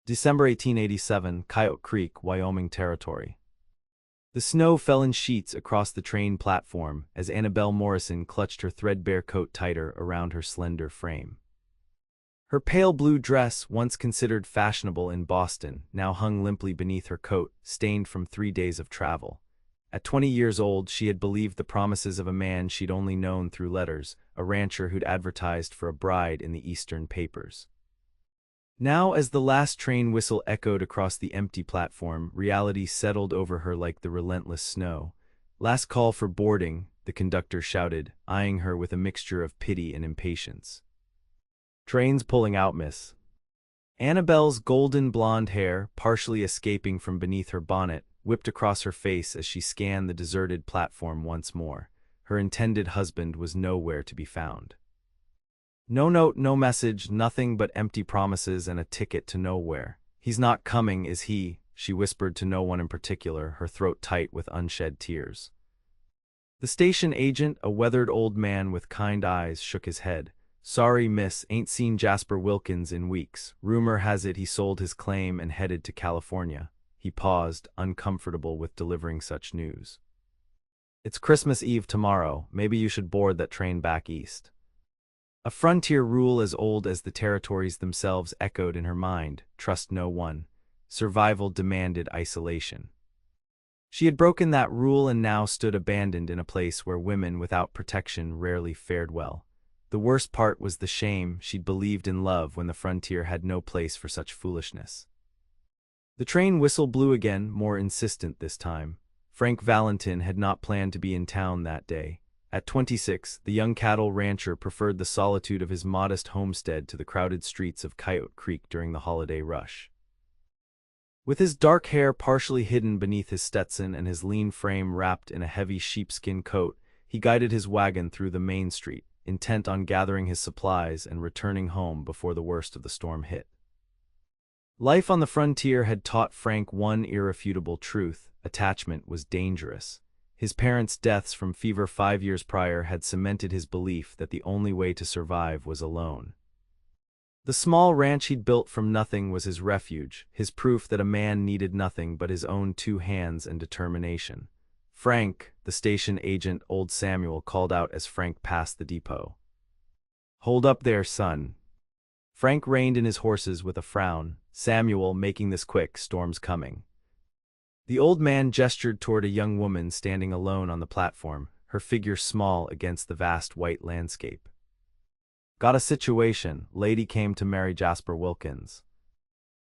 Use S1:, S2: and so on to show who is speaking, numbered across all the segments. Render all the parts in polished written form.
S1: December 1887, Coyote Creek, Wyoming Territory. The snow fell in sheets across the train platform as Annabelle Morrison clutched her threadbare coat tighter around her slender frame. Her pale blue dress, once considered fashionable in Boston, now hung limply beneath her coat, stained from 3 days of travel. At 20 years old, she had believed the promises of a man she'd only known through letters, a rancher who'd advertised for a bride in the Eastern papers. Now, as the last train whistle echoed across the empty platform, reality settled over her like the relentless snow. "Last call for boarding," the conductor shouted, eyeing her with a mixture of pity and impatience. "Train's pulling out, miss." Annabelle's golden blonde hair, partially escaping from beneath her bonnet, whipped across her face as she scanned the deserted platform once more. Her intended husband was nowhere to be found. No note, no message, nothing but empty promises and a ticket to nowhere. "He's not coming, is he?" she whispered to no one in particular, her throat tight with unshed tears. The station agent, a weathered old man with kind eyes, shook his head. "Sorry, miss, ain't seen Jasper Wilkins in weeks. Rumor has it he sold his claim and headed to California." He paused, uncomfortable with delivering such news. "It's Christmas Eve tomorrow. Maybe you should board that train back east." A frontier rule as old as the territories themselves echoed in her mind: trust no one. Survival demanded isolation. She had broken that rule and now stood abandoned in a place where women without protection rarely fared well. The worst part was the shame. She'd believed in love when the frontier had no place for such foolishness. The train whistle blew again, more insistent this time. Frank Valentin had not planned to be in town that day. At 26, the young cattle rancher preferred the solitude of his modest homestead to the crowded streets of Coyote Creek during the holiday rush. With his dark hair partially hidden beneath his Stetson and his lean frame wrapped in a heavy sheepskin coat, he guided his wagon through the main street, intent on gathering his supplies and returning home before the worst of the storm hit. Life on the frontier had taught Frank one irrefutable truth: attachment was dangerous. His parents' deaths from fever 5 years prior had cemented his belief that the only way to survive was alone. The small ranch he'd built from nothing was his refuge, his proof that a man needed nothing but his own 2 hands and determination. "Frank," the station agent, old Samuel, called out as Frank passed the depot. "Hold up there, son." Frank reined in his horses with a frown. "Samuel, making this quick, storm's coming." The old man gestured toward a young woman standing alone on the platform, her figure small against the vast white landscape. "Got a situation. Lady came to marry Jasper Wilkins."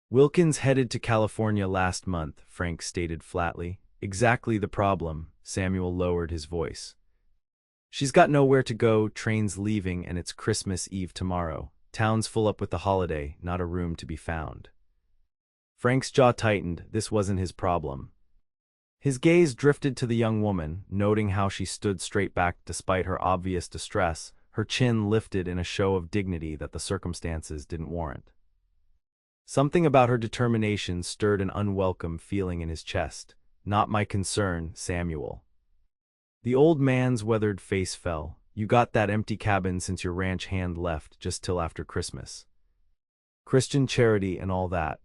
S1: "Wilkins headed to California last month," Frank stated flatly. "Exactly the problem." Samuel lowered his voice. "She's got nowhere to go, train's leaving, and it's Christmas Eve tomorrow. Town's full up with the holiday, not a room to be found." Frank's jaw tightened. This wasn't his problem. His gaze drifted to the young woman, noting how she stood straight back despite her obvious distress, her chin lifted in a show of dignity that the circumstances didn't warrant. Something about her determination stirred an unwelcome feeling in his chest. "Not my concern, Samuel." The old man's weathered face fell. "You got that empty cabin since your ranch hand left, just till after Christmas. Christian charity and all that."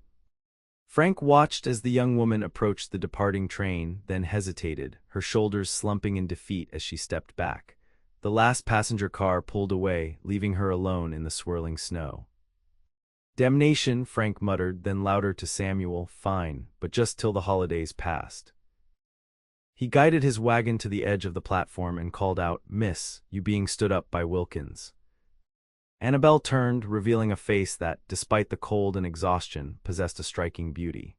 S1: Frank watched as the young woman approached the departing train, then hesitated, her shoulders slumping in defeat as she stepped back. The last passenger car pulled away, leaving her alone in the swirling snow. "Damnation," Frank muttered, then louder to Samuel, "Fine, but just till the holidays passed." He guided his wagon to the edge of the platform and called out, "Miss, you being stood up by Wilkins." Annabelle turned, revealing a face that, despite the cold and exhaustion, possessed a striking beauty.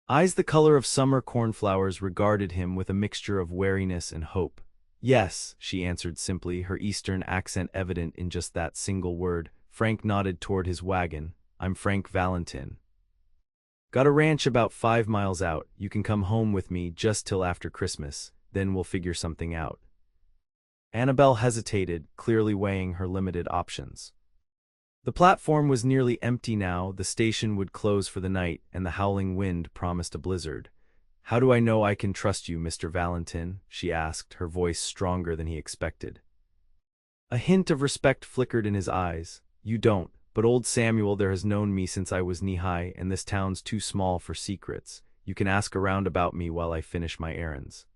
S1: Eyes the color of summer cornflowers regarded him with a mixture of wariness and hope. "Yes," she answered simply, her Eastern accent evident in just that single word. Frank nodded toward his wagon. "I'm Frank Valentin. Got a ranch about 5 miles out. You can come home with me just till after Christmas, then we'll figure something out." Annabelle hesitated, clearly weighing her limited options. The platform was nearly empty now, the station would close for the night, and the howling wind promised a blizzard. "How do I know I can trust you, Mr. Valentin?" she asked, her voice stronger than he expected. A hint of respect flickered in his eyes. "You don't," but old Samuel there has known me since I was knee-high, and this town's too small for secrets. You can ask around about me while I finish my errands."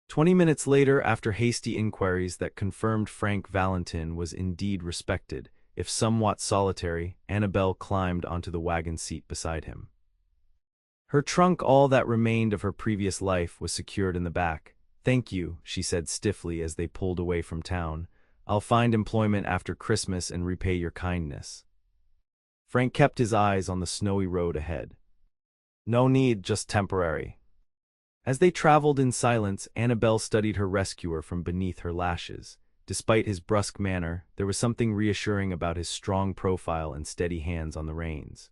S1: 20 minutes later, after hasty inquiries that confirmed Frank Valentin was indeed respected, if somewhat solitary, Annabelle climbed onto the wagon seat beside him. Her trunk, all that remained of her previous life, was secured in the back. "Thank you," she said stiffly as they pulled away from town. "I'll find employment after Christmas and repay your kindness." Frank kept his eyes on the snowy road ahead. "No need, just temporary." As they traveled in silence, Annabelle studied her rescuer from beneath her lashes. Despite his brusque manner, there was something reassuring about his strong profile and steady hands on the reins.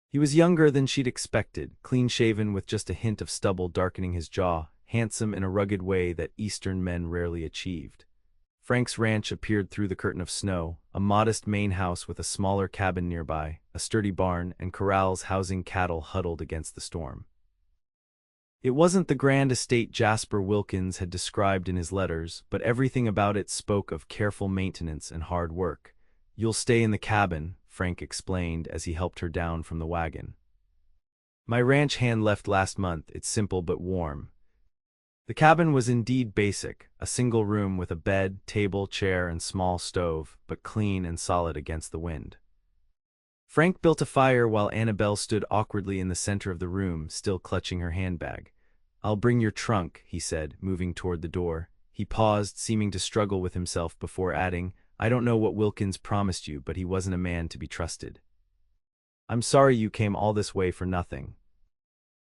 S1: He was younger than she'd expected, clean-shaven with just a hint of stubble darkening his jaw, handsome in a rugged way that Eastern men rarely achieved. Frank's ranch appeared through the curtain of snow, a modest main house with a smaller cabin nearby, a sturdy barn, and corrals housing cattle huddled against the storm. It wasn't the grand estate Jasper Wilkins had described in his letters, but everything about it spoke of careful maintenance and hard work. "You'll stay in the cabin," Frank explained as he helped her down from the wagon. "My ranch hand left last month. It's simple but warm." The cabin was indeed basic, a single room with a bed, table, chair, and small stove, but clean and solid against the wind. Frank built a fire while Annabelle stood awkwardly in the center of the room, still clutching her handbag. "I'll bring your trunk," he said, moving toward the door. He paused, seeming to struggle with himself before adding, "I don't know what Wilkins promised you, but he wasn't a man to be trusted. I'm sorry you came all this way for nothing."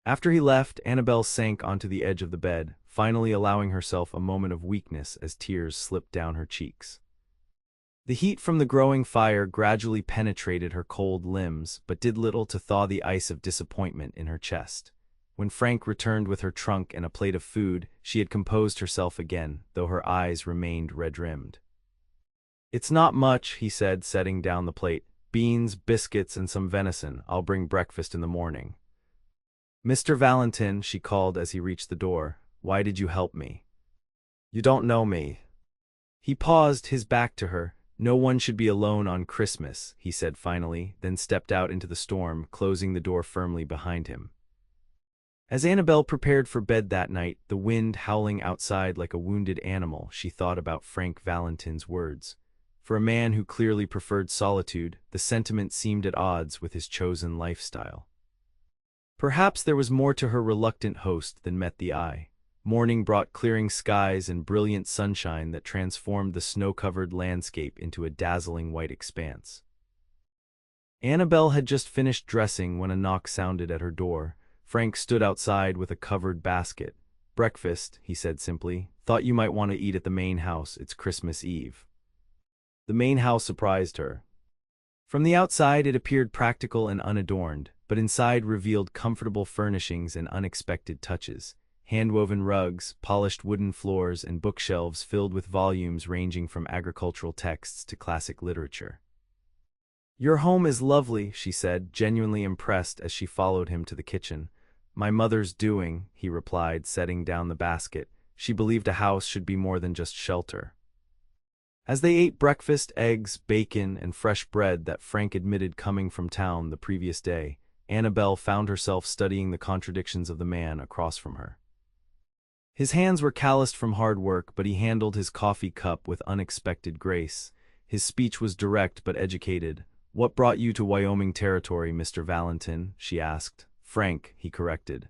S1: After he left, Annabelle sank onto the edge of the bed, finally allowing herself a moment of weakness as tears slipped down her cheeks. The heat from the growing fire gradually penetrated her cold limbs, but did little to thaw the ice of disappointment in her chest. When Frank returned with her trunk and a plate of food, she had composed herself again, though her eyes remained red-rimmed. "It's not much," he said, setting down the plate. "Beans, biscuits, and some venison. I'll bring breakfast in the morning." "Mr. Valentin," she called as he reached the door, "why did you help me?" "You don't know me." He paused, his back to her. "No one should be alone on Christmas," he said finally, then stepped out into the storm, closing the door firmly behind him. As Annabelle prepared for bed that night, the wind howling outside like a wounded animal, she thought about Frank Valentin's words. For a man who clearly preferred solitude, the sentiment seemed at odds with his chosen lifestyle. Perhaps there was more to her reluctant host than met the eye. Morning brought clearing skies and brilliant sunshine that transformed the snow-covered landscape into a dazzling white expanse. Annabelle had just finished dressing when a knock sounded at her door. Frank stood outside with a covered basket. "Breakfast," he said simply. "Thought you might want to eat at the main house. It's Christmas Eve." The main house surprised her. From the outside it appeared practical and unadorned, but inside revealed comfortable furnishings and unexpected touches. Hand-woven rugs, polished wooden floors, and bookshelves filled with volumes ranging from agricultural texts to classic literature. "Your home is lovely," she said, genuinely impressed as she followed him to the kitchen. "My mother's doing," he replied, setting down the basket. She believed a house should be more than just shelter. As they ate breakfast, eggs, bacon, and fresh bread that Frank admitted coming from town the previous day, Annabelle found herself studying the contradictions of the man across from her. His hands were calloused from hard work, but he handled his coffee cup with unexpected grace. His speech was direct but educated. "What brought you to Wyoming territory, Mr. Valentin?" she asked. "Frank," he corrected.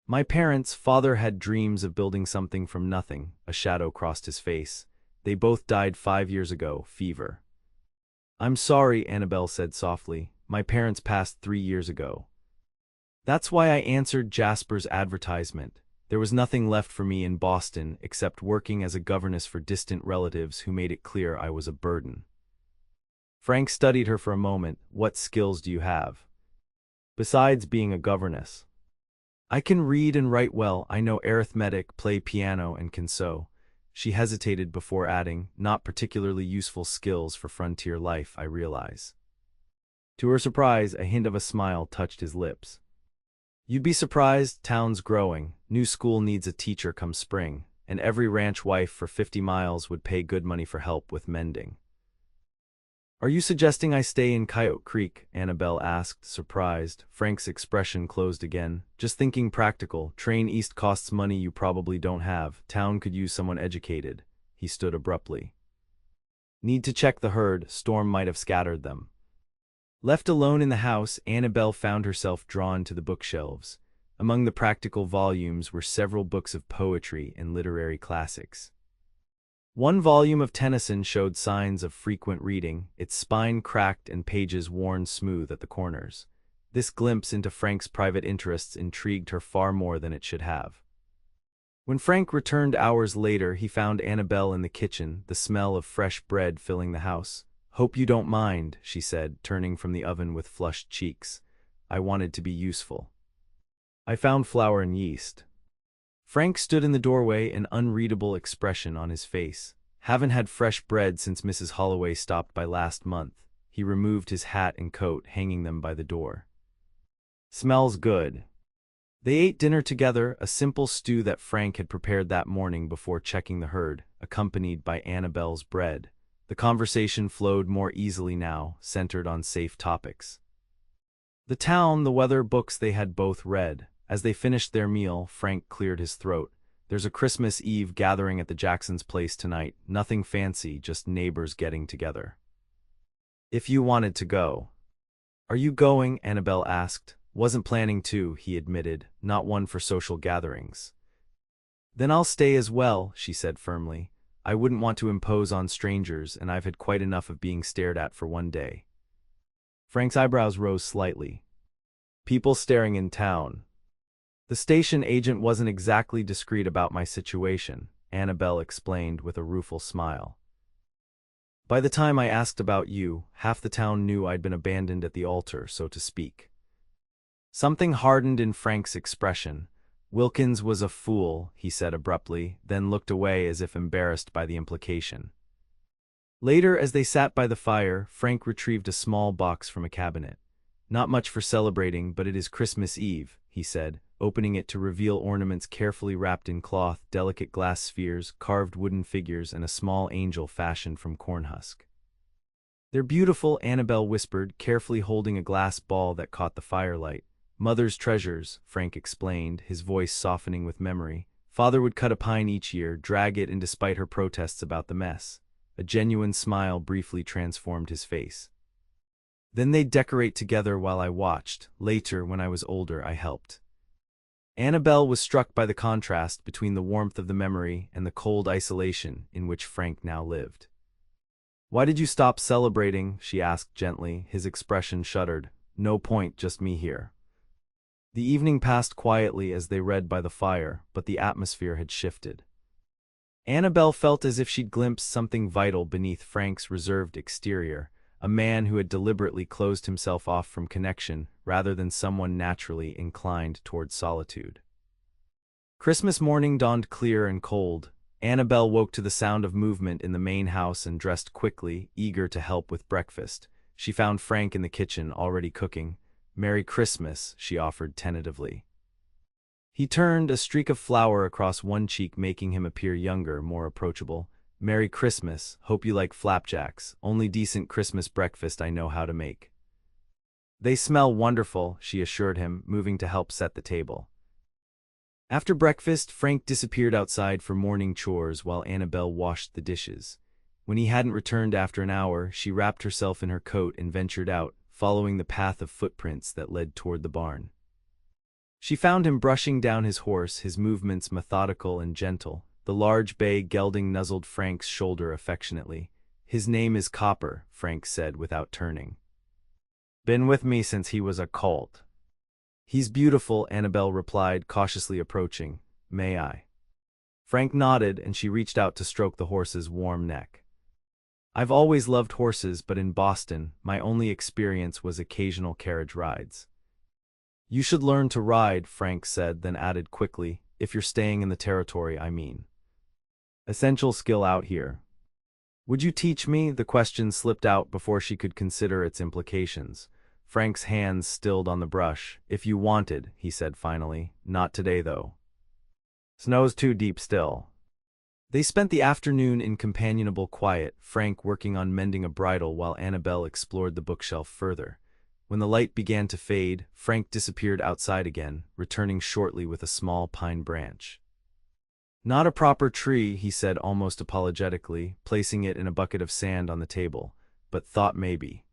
S1: "My parents' father had dreams of building something from nothing." A shadow crossed his face. "They both died 5 years ago, fever." "I'm sorry," Annabelle said softly. "My parents passed 3 years ago." "That's why I answered Jasper's advertisement. There was nothing left for me in Boston except working as a governess for distant relatives who made it clear I was a burden." Frank studied her for a moment. "What skills do you have?" "Besides being a governess, I can read and write well. I know arithmetic, play piano, and can sew." She hesitated before adding, "Not particularly useful skills for frontier life, I realize." To her surprise, a hint of a smile touched his lips. "You'd be surprised, town's growing. New school needs a teacher come spring, and every ranch wife for 50 miles would pay good money for help with mending." Are you suggesting I stay in Coyote Creek? Annabelle asked, surprised. Frank's expression closed again. Just thinking practical. Train east costs money you probably don't have. Town could use someone educated. He stood abruptly. Need to check the herd. Storm might have scattered them. Left alone in the house, Annabelle found herself drawn to the bookshelves. Among the practical volumes were several books of poetry and literary classics. One volume of Tennyson showed signs of frequent reading, its spine cracked and pages worn smooth at the corners. This glimpse into Frank's private interests intrigued her far more than it should have. When Frank returned hours later, he found Annabelle in the kitchen, the smell of fresh bread filling the house. "Hope you don't mind," she said, turning from the oven with flushed cheeks. "I wanted to be useful. I found flour and yeast." Frank stood in the doorway, an unreadable expression on his face. "Haven't had fresh bread since Mrs. Holloway stopped by last month." He removed his hat and coat, hanging them by the door. "Smells good." They ate dinner together, a simple stew that Frank had prepared that morning before checking the herd, accompanied by Annabelle's bread. The conversation flowed more easily now, centered on safe topics. The town, the weather, books they had both read. As they finished their meal, Frank cleared his throat. "There's a Christmas Eve gathering at the Jacksons' place tonight. Nothing fancy, just neighbors getting together. If you wanted to go." "Are you going?" Annabelle asked. "Wasn't planning to," he admitted, "not one for social gatherings." "Then I'll stay as well," she said firmly. "I wouldn't want to impose on strangers, and I've had quite enough of being stared at for one day." Frank's eyebrows rose slightly. "People staring in town." "The station agent wasn't exactly discreet about my situation," Annabelle explained with a rueful smile. "By the time I asked about you, half the town knew I'd been abandoned at the altar, so to speak." Something hardened in Frank's expression. "Wilkins was a fool," he said abruptly, then looked away as if embarrassed by the implication. Later, as they sat by the fire, Frank retrieved a small box from a cabinet. "Not much for celebrating, but it is Christmas Eve," he said, opening it to reveal ornaments carefully wrapped in cloth, delicate glass spheres, carved wooden figures, and a small angel fashioned from corn husk. "They're beautiful," Annabelle whispered, carefully holding a glass ball that caught the firelight. "Mother's treasures," Frank explained, his voice softening with memory. "Father would cut a pine each year, drag it in despite her protests about the mess." A genuine smile briefly transformed his face. "Then they'd decorate together while I watched. Later, when I was older, I helped." Annabelle was struck by the contrast between the warmth of the memory and the cold isolation in which Frank now lived. "Why did you stop celebrating?" she asked gently. His expression shuddered. "No point, just me here." The evening passed quietly as they read by the fire, but the atmosphere had shifted. Annabelle felt as if she'd glimpsed something vital beneath Frank's reserved exterior, a man who had deliberately closed himself off from connection rather than someone naturally inclined toward solitude. Christmas morning dawned clear and cold. Annabelle woke to the sound of movement in the main house and dressed quickly, eager to help with breakfast. She found Frank in the kitchen, already cooking. "Merry Christmas," she offered tentatively. He turned, a streak of flour across one cheek making him appear younger, more approachable. "Merry Christmas, hope you like flapjacks, only decent Christmas breakfast I know how to make." "They smell wonderful," she assured him, moving to help set the table. After breakfast, Frank disappeared outside for morning chores while Annabelle washed the dishes. When he hadn't returned after an hour, she wrapped herself in her coat and ventured out, following the path of footprints that led toward the barn. She found him brushing down his horse, his movements methodical and gentle. The large bay gelding nuzzled Frank's shoulder affectionately. "His name is Copper," Frank said without turning. "Been with me since he was a colt." "He's beautiful," Annabelle replied, cautiously approaching. "May I?" Frank nodded, and she reached out to stroke the horse's warm neck. "I've always loved horses, but in Boston, my only experience was occasional carriage rides." "You should learn to ride," Frank said, then added quickly, "if you're staying in the territory, I mean. Essential skill out here." "Would you teach me?" The question slipped out before she could consider its implications. Frank's hands stilled on the brush. "If you wanted," he said finally. "Not today, though. Snow's too deep still." They spent the afternoon in companionable quiet, Frank working on mending a bridle while Annabelle explored the bookshelf further. When the light began to fade, Frank disappeared outside again, returning shortly with a small pine branch. "Not a proper tree," he said almost apologetically, placing it in a bucket of sand on the table, "but thought maybe."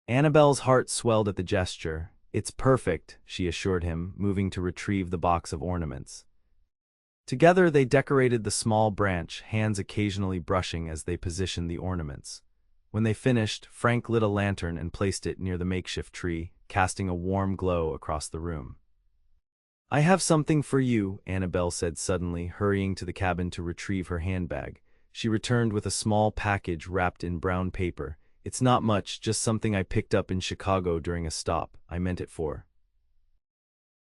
S1: Annabelle's heart swelled at the gesture. "It's perfect," she assured him, moving to retrieve the box of ornaments. Together they decorated the small branch, hands occasionally brushing as they positioned the ornaments. When they finished, Frank lit a lantern and placed it near the makeshift tree, casting a warm glow across the room. "I have something for you," Annabelle said suddenly, hurrying to the cabin to retrieve her handbag. She returned with a small package wrapped in brown paper. "It's not much, just something I picked up in Chicago during a stop. I meant it for."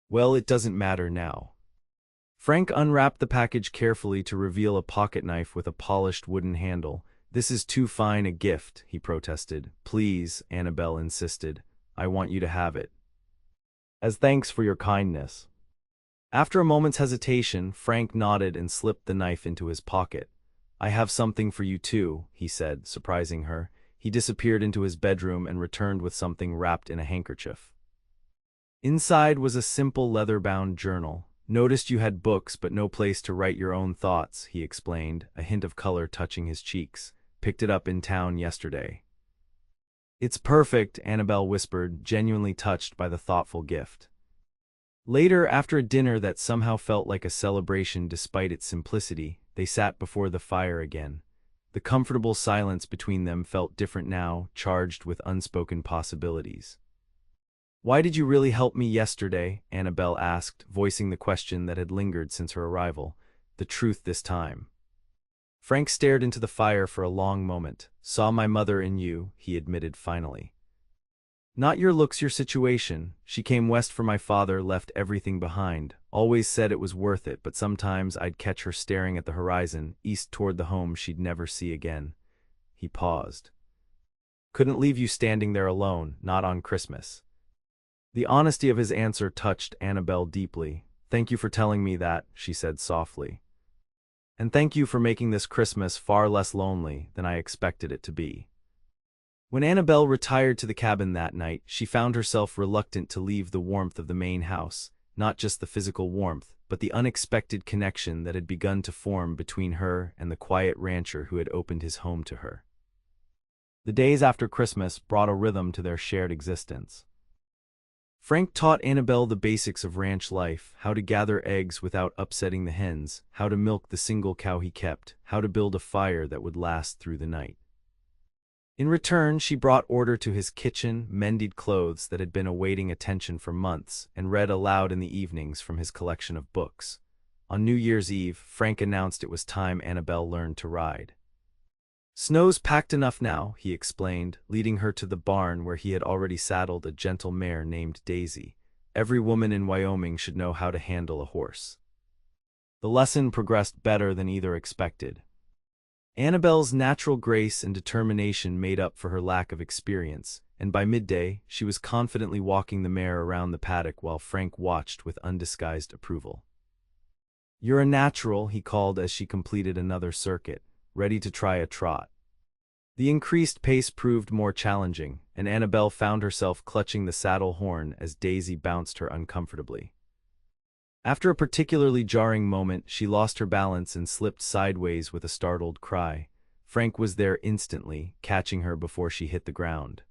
S1: "Well, it doesn't matter now." Frank unwrapped the package carefully to reveal a pocketknife with a polished wooden handle. "This is too fine a gift," he protested. "Please," Annabelle insisted. "I want you to have it. As thanks for your kindness." After a moment's hesitation, Frank nodded and slipped the knife into his pocket. "I have something for you too," he said, surprising her. He disappeared into his bedroom and returned with something wrapped in a handkerchief. Inside was a simple leather-bound journal. "Noticed you had books but no place to write your own thoughts," he explained, a hint of color touching his cheeks. "Picked it up in town yesterday." "It's perfect," Annabelle whispered, genuinely touched by the thoughtful gift. Later, after a dinner that somehow felt like a celebration despite its simplicity, they sat before the fire again. The comfortable silence between them felt different now, charged with unspoken possibilities. "Why did you really help me yesterday?" Annabelle asked, voicing the question that had lingered since her arrival. "The truth this time." Frank stared into the fire for a long moment. "Saw my mother in you," he admitted finally. "Not your looks, your situation. She came west for my father, left everything behind. Always said it was worth it, but sometimes I'd catch her staring at the horizon, east toward the home she'd never see again." He paused. "Couldn't leave you standing there alone, not on Christmas." The honesty of his answer touched Annabelle deeply. "Thank you for telling me that," she said softly. "And thank you for making this Christmas far less lonely than I expected it to be." When Annabelle retired to the cabin that night, she found herself reluctant to leave the warmth of the main house, not just the physical warmth, but the unexpected connection that had begun to form between her and the quiet rancher who had opened his home to her. The days after Christmas brought a rhythm to their shared existence. Frank taught Annabelle the basics of ranch life: how to gather eggs without upsetting the hens, how to milk the single cow he kept, how to build a fire that would last through the night. In return, she brought order to his kitchen, mended clothes that had been awaiting attention for months, and read aloud in the evenings from his collection of books. On New Year's Eve, Frank announced it was time Annabelle learned to ride. "Snow's packed enough now," he explained, leading her to the barn where he had already saddled a gentle mare named Daisy. "Every woman in Wyoming should know how to handle a horse." The lesson progressed better than either expected. Annabelle's natural grace and determination made up for her lack of experience, and by midday, she was confidently walking the mare around the paddock while Frank watched with undisguised approval. "You're a natural," he called as she completed another circuit, ready to try a trot. The increased pace proved more challenging, and Annabelle found herself clutching the saddle horn as Daisy bounced her uncomfortably. After a particularly jarring moment, she lost her balance and slipped sideways with a startled cry. Frank was there instantly, catching her before she hit the ground.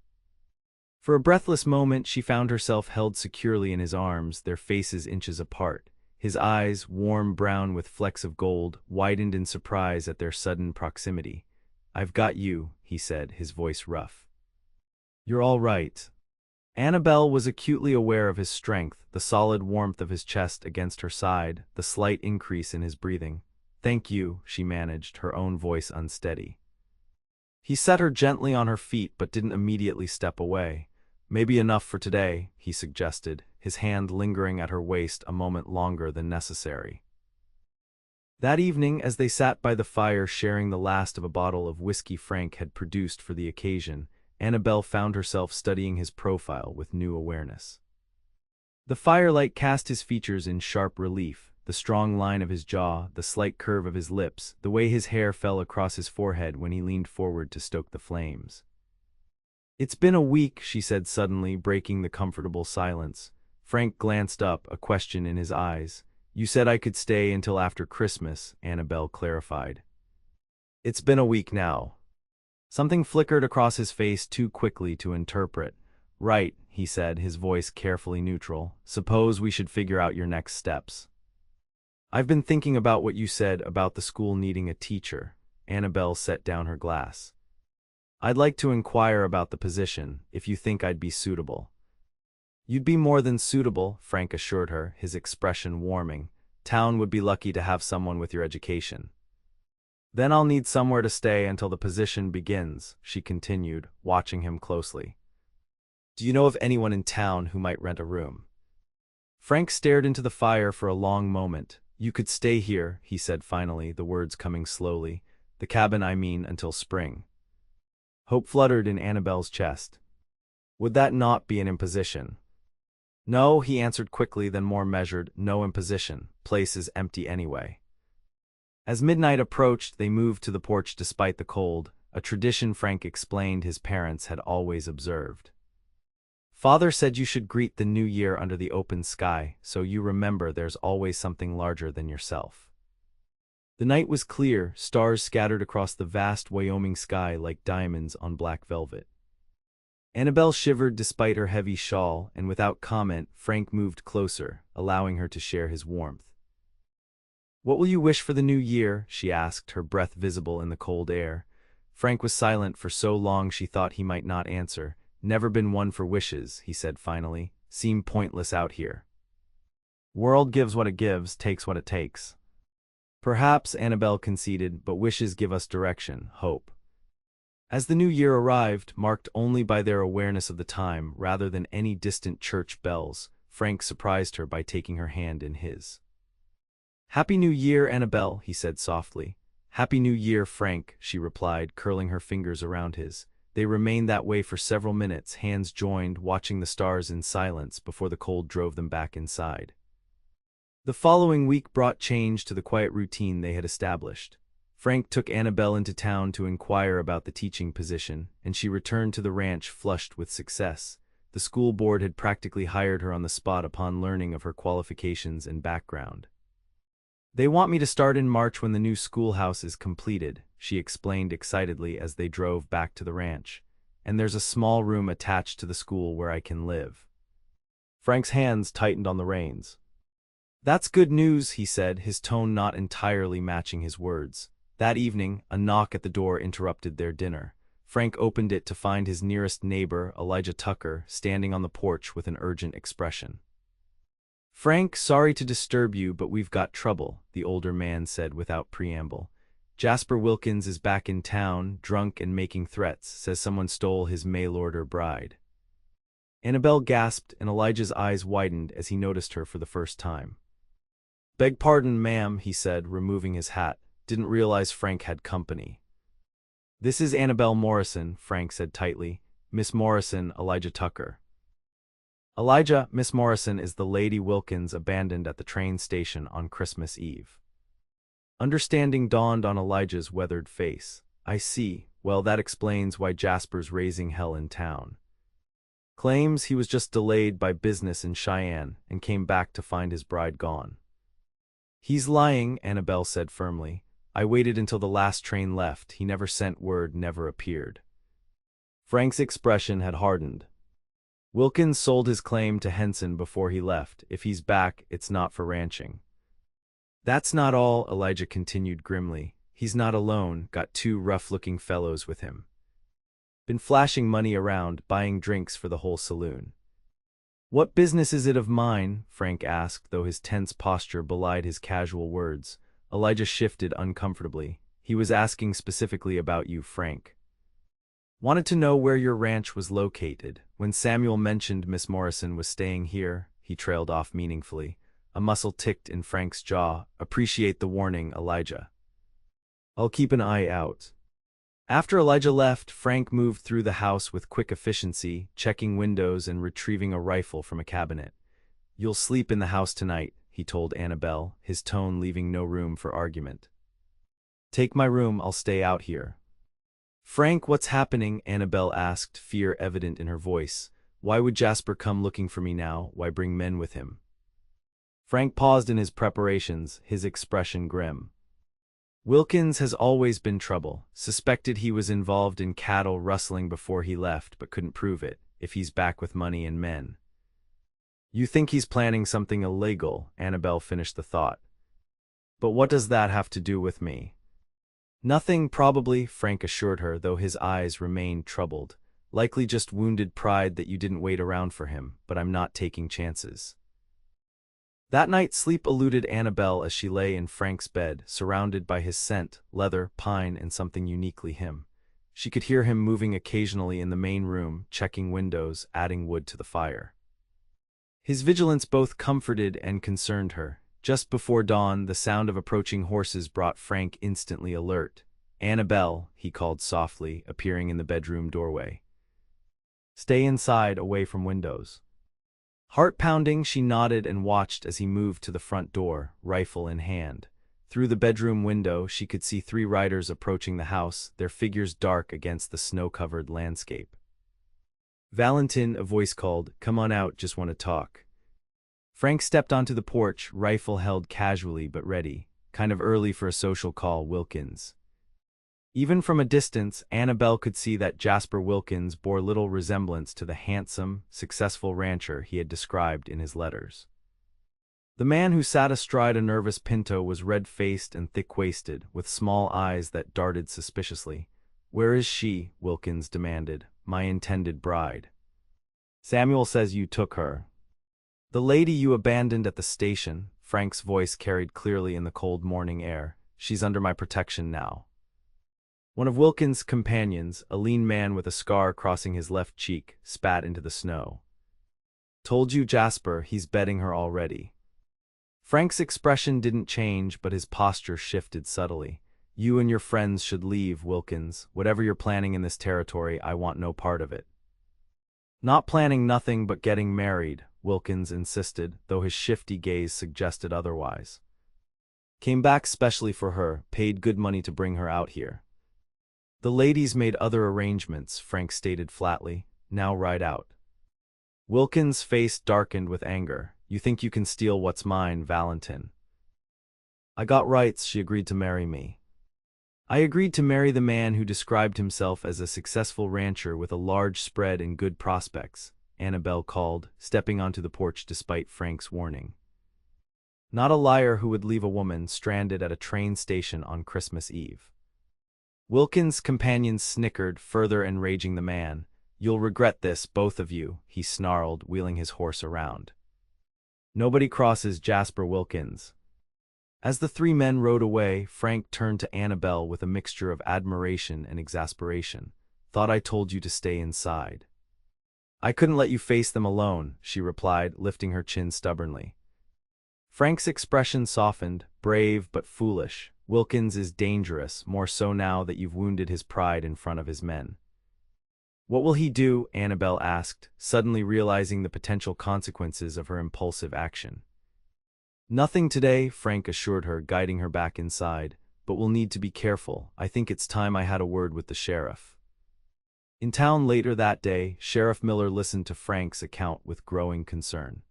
S1: For a breathless moment, she found herself held securely in his arms, their faces inches apart. His eyes, warm brown with flecks of gold, widened in surprise at their sudden proximity. "I've got you," he said, his voice rough. "You're all right." Annabelle was acutely aware of his strength, the solid warmth of his chest against her side, the slight increase in his breathing. "Thank you," she managed, her own voice unsteady. He set her gently on her feet but didn't immediately step away. "Maybe enough for today," he suggested, his hand lingering at her waist a moment longer than necessary. That evening, as they sat by the fire sharing the last of a bottle of whiskey Frank had produced for the occasion, Annabelle found herself studying his profile with new awareness. The firelight cast his features in sharp relief, the strong line of his jaw, the slight curve of his lips, the way his hair fell across his forehead when he leaned forward to stoke the flames. "It's been a week," she said suddenly, breaking the comfortable silence. Frank glanced up, a question in his eyes. "You said I could stay until after Christmas," Annabelle clarified. "It's been a week now." Something flickered across his face too quickly to interpret. "Right," he said, his voice carefully neutral. "Suppose we should figure out your next steps." "I've been thinking about what you said about the school needing a teacher." Annabelle set down her glass. "I'd like to inquire about the position, if you think I'd be suitable." "You'd be more than suitable," Frank assured her, his expression warming. "Town would be lucky to have someone with your education." "Then I'll need somewhere to stay until the position begins," she continued, watching him closely. "Do you know of anyone in town who might rent a room?" Frank stared into the fire for a long moment. "You could stay here," he said finally, the words coming slowly. "The cabin, I mean, until spring." Hope fluttered in Annabelle's chest. "Would that not be an imposition?" "No," he answered quickly, then more measured. "No imposition. Place is empty anyway." As midnight approached, they moved to the porch despite the cold, a tradition Frank explained his parents had always observed. "Father said you should greet the new year under the open sky, so you remember there's always something larger than yourself." The night was clear, stars scattered across the vast Wyoming sky like diamonds on black velvet. Annabelle shivered despite her heavy shawl, and without comment, Frank moved closer, allowing her to share his warmth. "What will you wish for the new year?" she asked, her breath visible in the cold air. Frank was silent for so long she thought he might not answer. "Never been one for wishes," he said finally. "Seem pointless out here. World gives what it gives, takes what it takes." "Perhaps," Annabelle conceded, "but wishes give us direction, hope." As the new year arrived, marked only by their awareness of the time rather than any distant church bells, Frank surprised her by taking her hand in his. "Happy New Year, Annabelle," he said softly. "Happy New Year, Frank," she replied, curling her fingers around his. They remained that way for several minutes, hands joined, watching the stars in silence before the cold drove them back inside. The following week brought change to the quiet routine they had established. Frank took Annabelle into town to inquire about the teaching position, and she returned to the ranch flushed with success. The school board had practically hired her on the spot upon learning of her qualifications and background. "They want me to start in March when the new schoolhouse is completed," she explained excitedly as they drove back to the ranch. "And there's a small room attached to the school where I can live." Frank's hands tightened on the reins. "That's good news," he said, his tone not entirely matching his words. That evening, a knock at the door interrupted their dinner. Frank opened it to find his nearest neighbor, Elijah Tucker, standing on the porch with an urgent expression. "Frank, sorry to disturb you, but we've got trouble," the older man said without preamble. "Jasper Wilkins is back in town, drunk and making threats, says someone stole his mail-order bride." Annabelle gasped, and Elijah's eyes widened as he noticed her for the first time. "Beg pardon, ma'am," he said, removing his hat. "Didn't realize Frank had company." "This is Annabelle Morrison," Frank said tightly. "Miss Morrison, Elijah Tucker." "Elijah, Miss Morrison is the Lady Wilkins abandoned at the train station on Christmas Eve." Understanding dawned on Elijah's weathered face. "I see. Well, that explains why Jasper's raising hell in town. Claims he was just delayed by business in Cheyenne and came back to find his bride gone." "He's lying," Annabelle said firmly. "I waited until the last train left. He never sent word, never appeared." Frank's expression had hardened. "Wilkins sold his claim to Henson before he left. If he's back, it's not for ranching." "That's not all," Elijah continued grimly. "He's not alone, got two rough-looking fellows with him. Been flashing money around, buying drinks for the whole saloon." "What business is it of mine?" Frank asked, though his tense posture belied his casual words. Elijah shifted uncomfortably. "He was asking specifically about you, Frank. Wanted to know where your ranch was located. When Samuel mentioned Miss Morrison was staying here," he trailed off meaningfully. A muscle ticked in Frank's jaw. "Appreciate the warning, Elijah. I'll keep an eye out." After Elijah left, Frank moved through the house with quick efficiency, checking windows and retrieving a rifle from a cabinet. "You'll sleep in the house tonight," he told Annabelle, his tone leaving no room for argument. Take my room, I'll stay out here. Frank, what's happening? Annabelle asked, fear evident in her voice. Why would Jasper come looking for me now? Why bring men with him? Frank paused in his preparations, his expression grim. Wilkins has always been trouble. Suspected he was involved in cattle rustling before he left, but couldn't prove it, if he's back with money and men. You think he's planning something illegal, Annabelle finished the thought. But what does that have to do with me? Nothing, probably, Frank assured her, though his eyes remained troubled. Likely just wounded pride that you didn't wait around for him, but I'm not taking chances. That night sleep eluded Annabelle as she lay in Frank's bed, surrounded by his scent, leather, pine, and something uniquely him. She could hear him moving occasionally in the main room, checking windows, adding wood to the fire. His vigilance both comforted and concerned her. Just before dawn, the sound of approaching horses brought Frank instantly alert. Annabelle, he called softly, appearing in the bedroom doorway. Stay inside, away from windows. Heart-pounding, she nodded and watched as he moved to the front door, rifle in hand. Through the bedroom window, she could see 3 riders approaching the house, their figures dark against the snow-covered landscape. Valentin, a voice called, "Come on out, just want to talk." Frank stepped onto the porch, rifle held casually but ready. Kind of early for a social call, Wilkins. Even from a distance, Annabelle could see that Jasper Wilkins bore little resemblance to the handsome, successful rancher he had described in his letters. The man who sat astride a nervous pinto was red-faced and thick-waisted, with small eyes that darted suspiciously. "Where is she?" Wilkins demanded. "My intended bride." "Samuel says you took her." "The lady you abandoned at the station," Frank's voice carried clearly in the cold morning air. "She's under my protection now." One of Wilkins' companions, a lean man with a scar crossing his left cheek, spat into the snow. "Told you, Jasper, he's betting her already." Frank's expression didn't change, but his posture shifted subtly. "You and your friends should leave, Wilkins. Whatever you're planning in this territory, I want no part of it." "Not planning nothing but getting married," Wilkins insisted, though his shifty gaze suggested otherwise. "Came back specially for her, paid good money to bring her out here." "The ladies made other arrangements," Frank stated flatly. "Now ride out." Wilkins' face darkened with anger. "You think you can steal what's mine, Valentin?" "I got rights. She agreed to marry me." "I agreed to marry the man who described himself as a successful rancher with a large spread and good prospects," Annabelle called, stepping onto the porch despite Frank's warning. "Not a liar who would leave a woman stranded at a train station on Christmas Eve." Wilkins' companions snickered, further enraging the man. "You'll regret this, both of you," he snarled, wheeling his horse around. "Nobody crosses Jasper Wilkins." As the 3 men rode away, Frank turned to Annabelle with a mixture of admiration and exasperation. "Thought I told you to stay inside." "I couldn't let you face them alone," she replied, lifting her chin stubbornly. Frank's expression softened, brave but foolish. "Wilkins is dangerous, more so now that you've wounded his pride in front of his men." "What will he do?" Annabelle asked, suddenly realizing the potential consequences of her impulsive action. "Nothing today," Frank assured her, guiding her back inside, "but we'll need to be careful. I think it's time I had a word with the sheriff." In town later that day, Sheriff Miller listened to Frank's account with growing concern.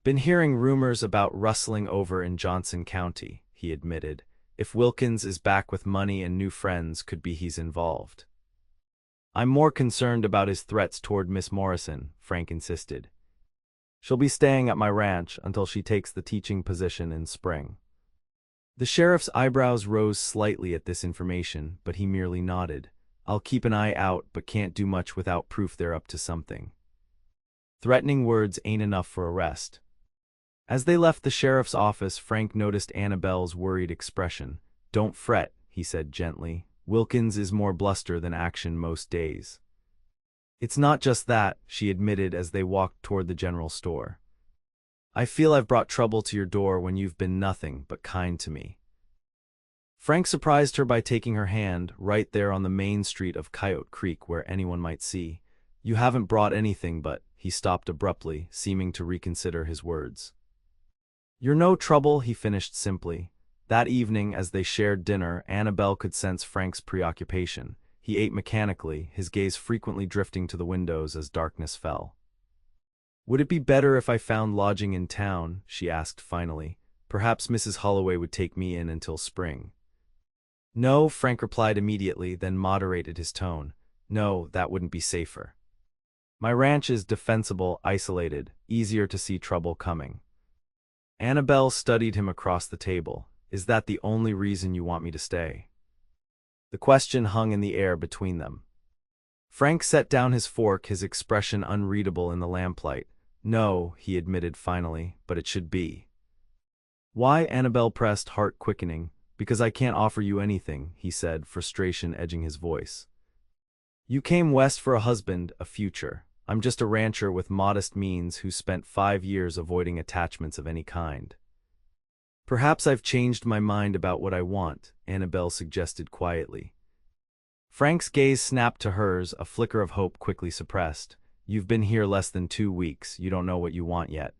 S1: "Been hearing rumors about rustling over in Johnson County," he admitted. "If Wilkins is back with money and new friends, could be he's involved." "I'm more concerned about his threats toward Miss Morrison," Frank insisted. "She'll be staying at my ranch until she takes the teaching position in spring." The sheriff's eyebrows rose slightly at this information, but he merely nodded. "I'll keep an eye out, but can't do much without proof they're up to something." Threatening words ain't enough for arrest. As they left the sheriff's office, Frank noticed Annabelle's worried expression. "Don't fret," he said gently. "Wilkins is more bluster than action most days." "It's not just that," she admitted as they walked toward the general store. "I feel I've brought trouble to your door when you've been nothing but kind to me." Frank surprised her by taking her hand, right there on the main street of Coyote Creek where anyone might see. "You haven't brought anything but—" He stopped abruptly, seeming to reconsider his words. "You're no trouble," he finished simply. That evening, as they shared dinner, Annabelle could sense Frank's preoccupation. He ate mechanically, his gaze frequently drifting to the windows as darkness fell. "Would it be better if I found lodging in town?" she asked finally. "Perhaps Mrs. Holloway would take me in until spring." "No," Frank replied immediately, then moderated his tone. "No, that wouldn't be safer. My ranch is defensible, isolated, easier to see trouble coming." Annabelle studied him across the table. "Is that the only reason you want me to stay?" The question hung in the air between them. Frank set down his fork, his expression unreadable in the lamplight. "No," he admitted finally, "but it should be." "Why?" Annabelle pressed, heart quickening. "Because I can't offer you anything," he said, frustration edging his voice. "You came west for a husband, a future. I'm just a rancher with modest means who spent 5 years avoiding attachments of any kind." "Perhaps I've changed my mind about what I want," Annabelle suggested quietly. Frank's gaze snapped to hers, a flicker of hope quickly suppressed. "You've been here less than 2 weeks, you don't know what you want yet."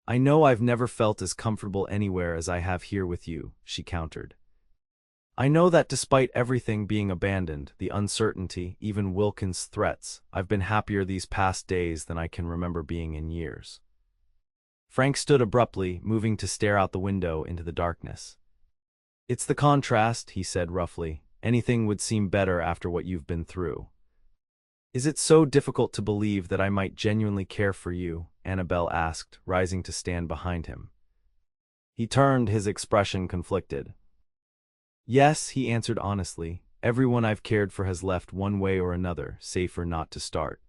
S1: "I know I've never felt as comfortable anywhere as I have here with you," she countered. "I know that despite everything being abandoned, the uncertainty, even Wilkins' threats, I've been happier these past days than I can remember being in years." Frank stood abruptly, moving to stare out the window into the darkness. "It's the contrast," he said roughly. "Anything would seem better after what you've been through." "Is it so difficult to believe that I might genuinely care for you?" Annabelle asked, rising to stand behind him. He turned, his expression conflicted. "Yes," he answered honestly. "Everyone I've cared for has left one way or another, safer not to start."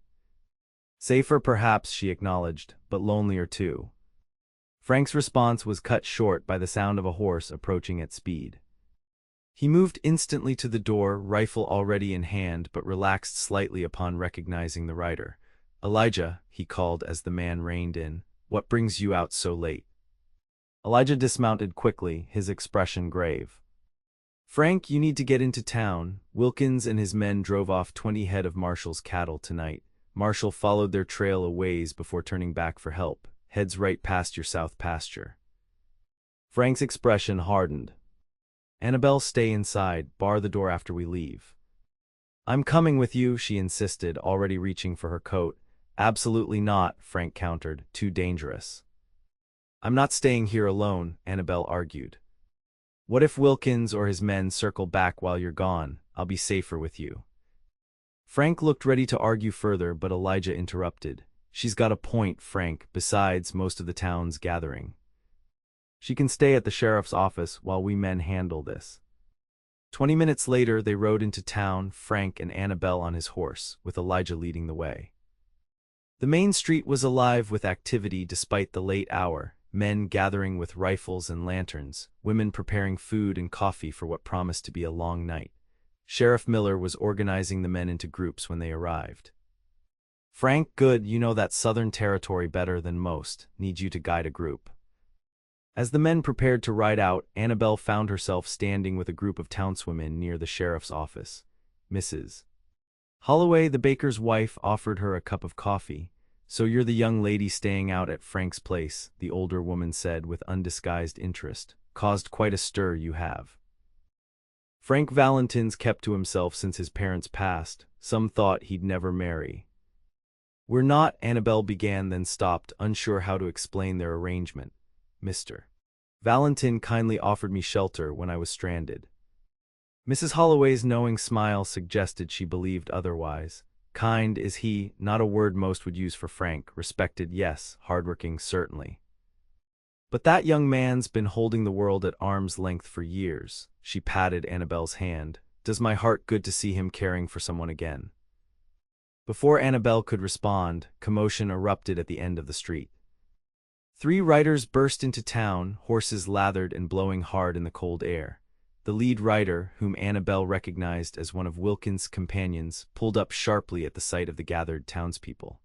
S1: "Safer perhaps," she acknowledged, "but lonelier too." Frank's response was cut short by the sound of a horse approaching at speed. He moved instantly to the door, rifle already in hand, but relaxed slightly upon recognizing the rider. "Elijah," he called as the man reined in, "what brings you out so late?" Elijah dismounted quickly, his expression grave. "Frank, you need to get into town. Wilkins and his men drove off 20 head of Marshall's cattle tonight. Marshall followed their trail a ways before turning back for help. Heads right past your south pasture." Frank's expression hardened. "Annabelle, stay inside. Bar the door after we leave." "I'm coming with you," she insisted, already reaching for her coat. "Absolutely not," Frank countered. "Too dangerous." "I'm not staying here alone," Annabelle argued. "What if Wilkins or his men circle back while you're gone? I'll be safer with you." Frank looked ready to argue further, but Elijah interrupted. "She's got a point, Frank. Besides, most of the town's gathering. She can stay at the sheriff's office while we men handle this." 20 minutes later, they rode into town, Frank and Annabelle on his horse, with Elijah leading the way. The main street was alive with activity despite the late hour, men gathering with rifles and lanterns, women preparing food and coffee for what promised to be a long night. Sheriff Miller was organizing the men into groups when they arrived. "Frank, good, you know that southern territory better than most. Need you to guide a group." As the men prepared to ride out, Annabelle found herself standing with a group of townswomen near the sheriff's office. Mrs. Holloway, the baker's wife, offered her a cup of coffee. "So you're the young lady staying out at Frank's place," the older woman said with undisguised interest. "Caused quite a stir, you have." Frank Valentin's kept to himself since his parents passed. Some thought he'd never marry. "We're not," Annabelle began, then stopped, unsure how to explain their arrangement. "Mr. Valentin kindly offered me shelter when I was stranded." Mrs. Holloway's knowing smile suggested she believed otherwise. "Kind is he," not a word most would use for Frank. "Respected, yes. Hardworking, certainly. But that young man's been holding the world at arm's length for years." She patted Annabelle's hand. "Does my heart good to see him caring for someone again." Before Annabelle could respond, commotion erupted at the end of the street. 3 riders burst into town, horses lathered and blowing hard in the cold air. The lead rider, whom Annabelle recognized as one of Wilkins' companions, pulled up sharply at the sight of the gathered townspeople.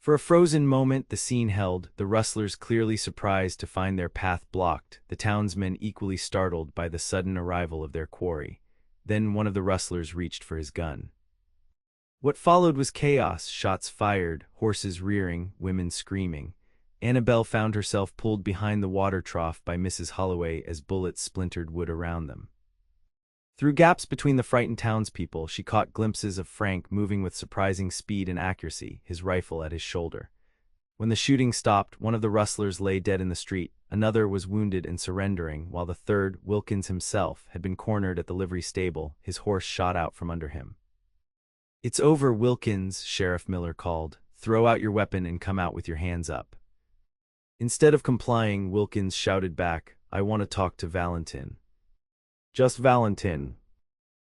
S1: For a frozen moment the scene held, the rustlers clearly surprised to find their path blocked, the townsmen equally startled by the sudden arrival of their quarry. Then one of the rustlers reached for his gun. What followed was chaos, shots fired, horses rearing, women screaming. Annabelle found herself pulled behind the water trough by Mrs. Holloway as bullets splintered wood around them. Through gaps between the frightened townspeople, she caught glimpses of Frank moving with surprising speed and accuracy, his rifle at his shoulder. When the shooting stopped, one of the rustlers lay dead in the street, another was wounded and surrendering, while the third, Wilkins himself, had been cornered at the livery stable, his horse shot out from under him. "It's over, Wilkins," Sheriff Miller called. "Throw out your weapon and come out with your hands up." Instead of complying, Wilkins shouted back, "I want to talk to Valentin." "Just Valentin."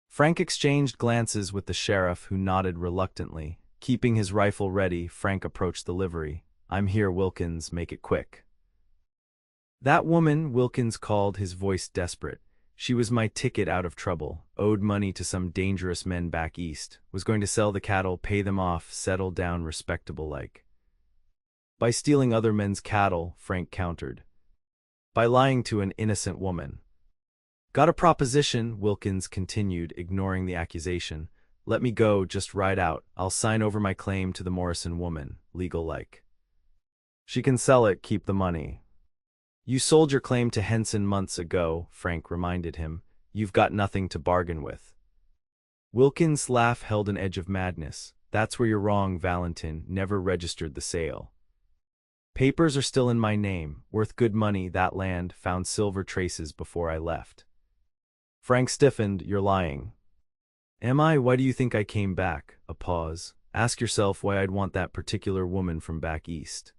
S1: Frank exchanged glances with the sheriff, who nodded reluctantly. Keeping his rifle ready, Frank approached the livery. "I'm here, Wilkins. Make it quick." "That woman," Wilkins called, his voice desperate. "She was my ticket out of trouble, owed money to some dangerous men back east, was going to sell the cattle, pay them off, settle down respectable-like." "By stealing other men's cattle," Frank countered. "By lying to an innocent woman." "Got a proposition," Wilkins continued, ignoring the accusation. "Let me go, just ride out. I'll sign over my claim to the Morrison woman, legal-like." "She can sell it, keep the money." "You sold your claim to Henson months ago," Frank reminded him. "You've got nothing to bargain with." Wilkins' laugh held an edge of madness. "That's where you're wrong, Valentin. Never registered the sale. Papers are still in my name, worth good money. That land found silver traces before I left." Frank stiffened. "You're lying." "Am I? Why do you think I came back?" A pause. "Ask yourself why I'd want that particular woman from back east.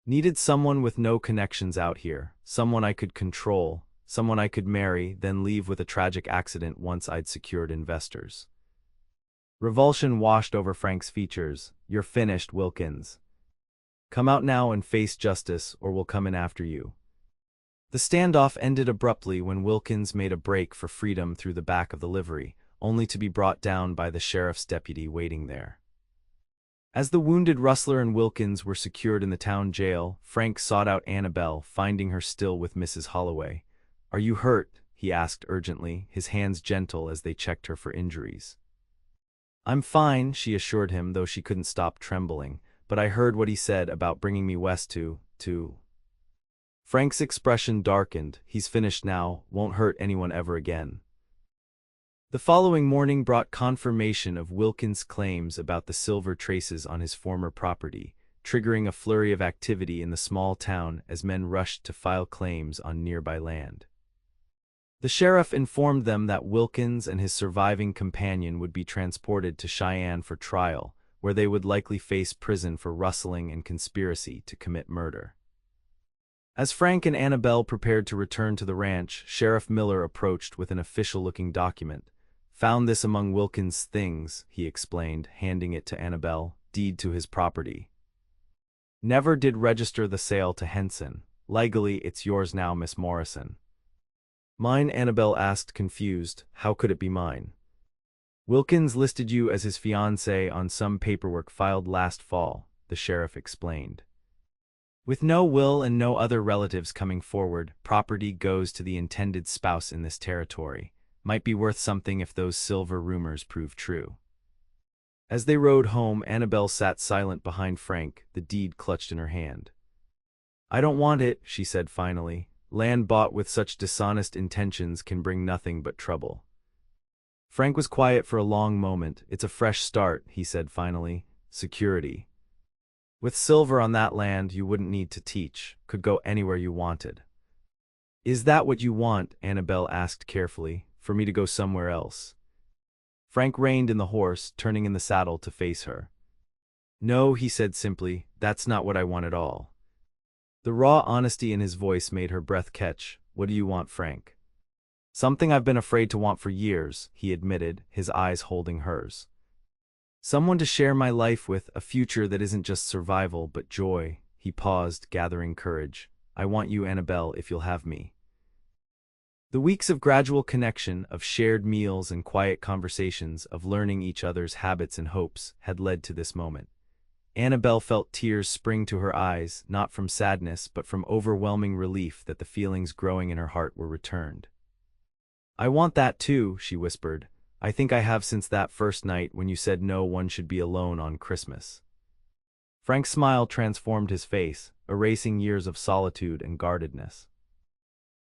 S1: Needed someone with no connections out here, someone I could control, someone I could marry, then leave with a tragic accident once I'd secured investors." Revulsion washed over Frank's features. "You're finished, Wilkins. Come out now and face justice, or we'll come in after you." The standoff ended abruptly when Wilkins made a break for freedom through the back of the livery, only to be brought down by the sheriff's deputy waiting there. As the wounded rustler and Wilkins were secured in the town jail, Frank sought out Annabelle, finding her still with Mrs. Holloway. "Are you hurt?" he asked urgently, his hands gentle as they checked her for injuries. "I'm fine," she assured him, though she couldn't stop trembling. "But I heard what he said about bringing me west to. Frank's expression darkened. "He's finished now, won't hurt anyone ever again." The following morning brought confirmation of Wilkins' claims about the silver traces on his former property, triggering a flurry of activity in the small town as men rushed to file claims on nearby land. The sheriff informed them that Wilkins and his surviving companion would be transported to Cheyenne for trial, where they would likely face prison for rustling and conspiracy to commit murder. As Frank and Annabelle prepared to return to the ranch, Sheriff Miller approached with an official-looking document. "Found this among Wilkins' things," he explained, handing it to Annabelle. "Deed to his property. Never did register the sale to Henson. Legally, it's yours now, Miss Morrison." "Mine?" Annabelle asked, confused. "How could it be mine?" "Wilkins listed you as his fiancée on some paperwork filed last fall," the sheriff explained. "With no will and no other relatives coming forward, property goes to the intended spouse in this territory. Might be worth something if those silver rumors prove true." As they rode home, Annabelle sat silent behind Frank, the deed clutched in her hand. "I don't want it," she said finally. "Land bought with such dishonest intentions can bring nothing but trouble." Frank was quiet for a long moment. "It's a fresh start," he said finally. "Security. With silver on that land, you wouldn't need to teach. Could go anywhere you wanted." "Is that what you want?" Annabelle asked carefully. "For me to go somewhere else?" Frank reined in the horse, turning in the saddle to face her. "No," he said simply. "That's not what I want at all." The raw honesty in his voice made her breath catch. "What do you want, Frank?" "Something I've been afraid to want for years," he admitted, his eyes holding hers. "Someone to share my life with, a future that isn't just survival but joy." He paused, gathering courage. "I want you, Annabelle, if you'll have me." The weeks of gradual connection, of shared meals and quiet conversations, of learning each other's habits and hopes, had led to this moment. Annabelle felt tears spring to her eyes, not from sadness but from overwhelming relief that the feelings growing in her heart were returned. "I want that too," she whispered. "I think I have since that first night when you said no one should be alone on Christmas." Frank's smile transformed his face, erasing years of solitude and guardedness.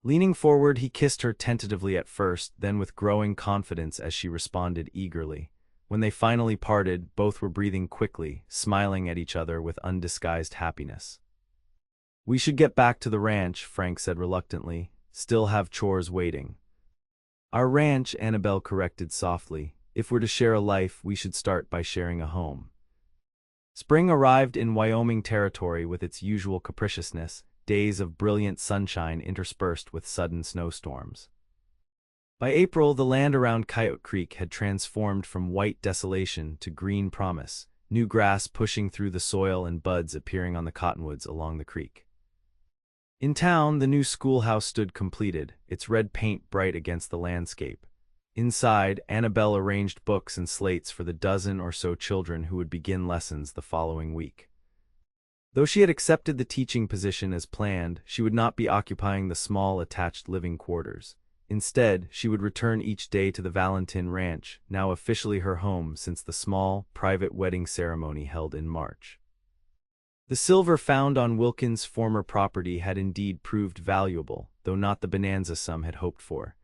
S1: Leaning forward, he kissed her tentatively at first, then with growing confidence as she responded eagerly. When they finally parted, both were breathing quickly, smiling at each other with undisguised happiness. "We should get back to the ranch," Frank said reluctantly. "Still have chores waiting." "Our ranch," Annabelle corrected softly. "If we're to share a life, we should start by sharing a home." Spring arrived in Wyoming territory with its usual capriciousness, days of brilliant sunshine interspersed with sudden snowstorms. By April, the land around Coyote Creek had transformed from white desolation to green promise, new grass pushing through the soil and buds appearing on the cottonwoods along the creek. In town, the new schoolhouse stood completed, its red paint bright against the landscape. Inside, Annabelle arranged books and slates for the dozen or so children who would begin lessons the following week. Though she had accepted the teaching position as planned, she would not be occupying the small attached living quarters. Instead, she would return each day to the Valentin Ranch, now officially her home since the small, private wedding ceremony held in March. The silver found on Wilkins' former property had indeed proved valuable, though not the bonanza some had hoped for.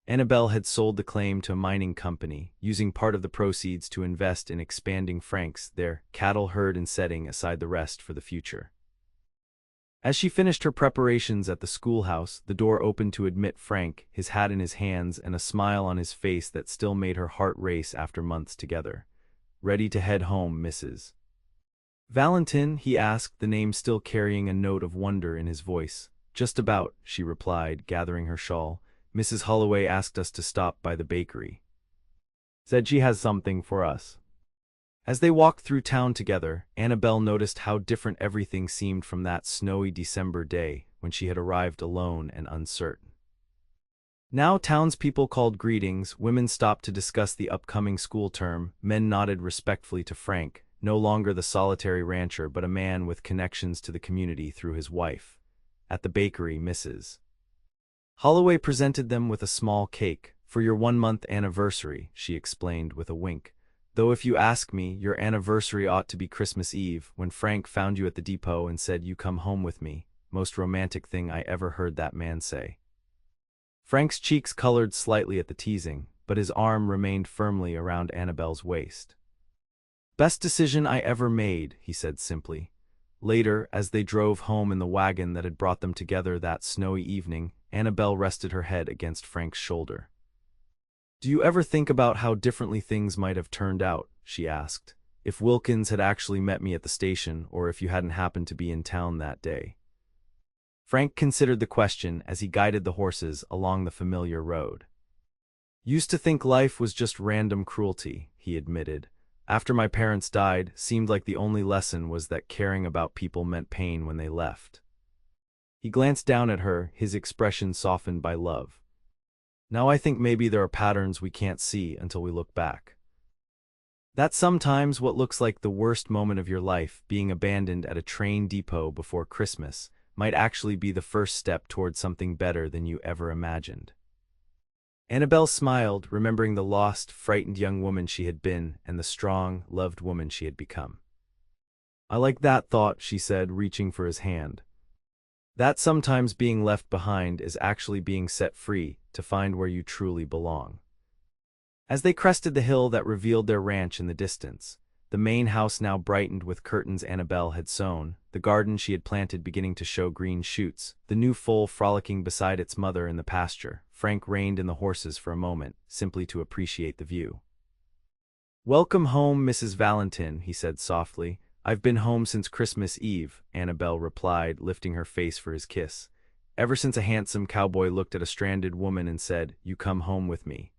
S1: Annabelle had sold the claim to a mining company, using part of the proceeds to invest in expanding Frank's, their cattle herd and setting aside the rest for the future. As she finished her preparations at the schoolhouse, the door opened to admit Frank, his hat in his hands and a smile on his face that still made her heart race after months together. "Ready to head home, Mrs. Valentin?" he asked, the name still carrying a note of wonder in his voice. "Just about," she replied, gathering her shawl. "Mrs. Holloway asked us to stop by the bakery. Said she has something for us." As they walked through town together, Annabelle noticed how different everything seemed from that snowy December day when she had arrived alone and uncertain. Now townspeople called greetings, women stopped to discuss the upcoming school term, men nodded respectfully to Frank, no longer the solitary rancher but a man with connections to the community through his wife. At the bakery, Mrs. Holloway presented them with a small cake. "For your 1-month anniversary," she explained with a wink. "Though if you ask me, your anniversary ought to be Christmas Eve, when Frank found you at the depot and said you come home with me. Most romantic thing I ever heard that man say." Frank's cheeks colored slightly at the teasing, but his arm remained firmly around Annabelle's waist. "Best decision I ever made," he said simply. Later, as they drove home in the wagon that had brought them together that snowy evening, Annabelle rested her head against Frank's shoulder. "Do you ever think about how differently things might have turned out?" she asked. "If Wilkins had actually met me at the station, or if you hadn't happened to be in town that day?" Frank considered the question as he guided the horses along the familiar road. "Used to think life was just random cruelty," he admitted. "After my parents died, seemed like the only lesson was that caring about people meant pain when they left." He glanced down at her, his expression softened by love. "Now I think maybe there are patterns we can't see until we look back. That sometimes what looks like the worst moment of your life, being abandoned at a train depot before Christmas, might actually be the first step toward something better than you ever imagined." Annabelle smiled, remembering the lost, frightened young woman she had been and the strong, loved woman she had become. "I like that thought," she said, reaching for his hand. "That sometimes being left behind is actually being set free to find where you truly belong." As they crested the hill that revealed their ranch in the distance, the main house now brightened with curtains Annabelle had sewn, the garden she had planted beginning to show green shoots, the new foal frolicking beside its mother in the pasture. Frank reined in the horses for a moment, simply to appreciate the view. "Welcome home, Mrs. Valentin," he said softly. "I've been home since Christmas Eve," Annabelle replied, lifting her face for his kiss. "Ever since a handsome cowboy looked at a stranded woman and said, 'You come home with me.'"